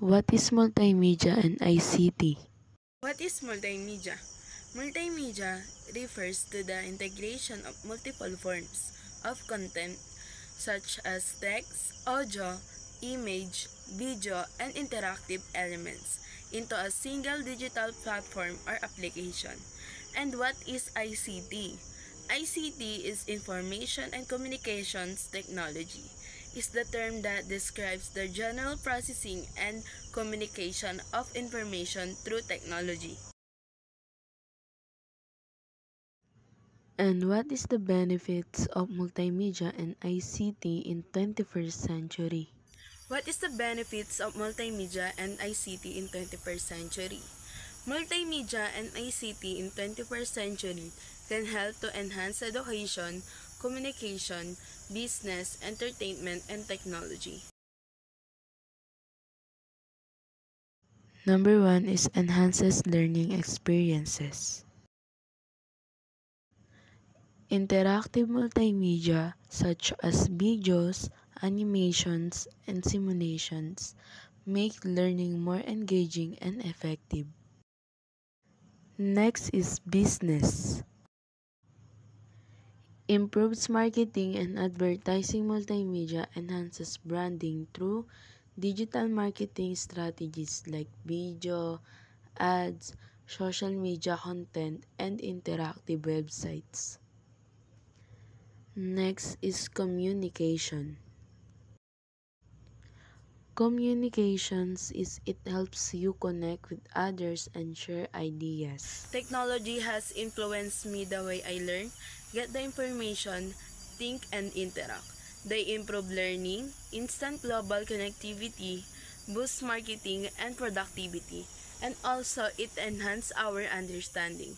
What is multimedia and ICT? What is multimedia? Multimedia refers to the integration of multiple forms of content such as text, audio, image, video, and interactive elements into a single digital platform or application. And what is ICT? ICT is Information and Communications Technology. Is the term that describes the general processing and communication of information through technology. And what is the benefits of multimedia and ICT in 21st century? What is the benefits of multimedia and ICT in 21st century? Multimedia and ICT in 21st century can help to enhance education, communication, business, entertainment, and technology. Number 1 is enhances learning experiences. Interactive multimedia such as videos, animations, and simulations make learning more engaging and effective. Next is business. Improves marketing and advertising. Multimedia enhances branding through digital marketing strategies like video, ads, social media content, and interactive websites. Next is communication. Communications is it helps you connect with others and share ideas. Technology has influenced me the way I learn, get the information, think, and interact. They improve learning, instant global connectivity, boost marketing and productivity, and also it enhance our understanding.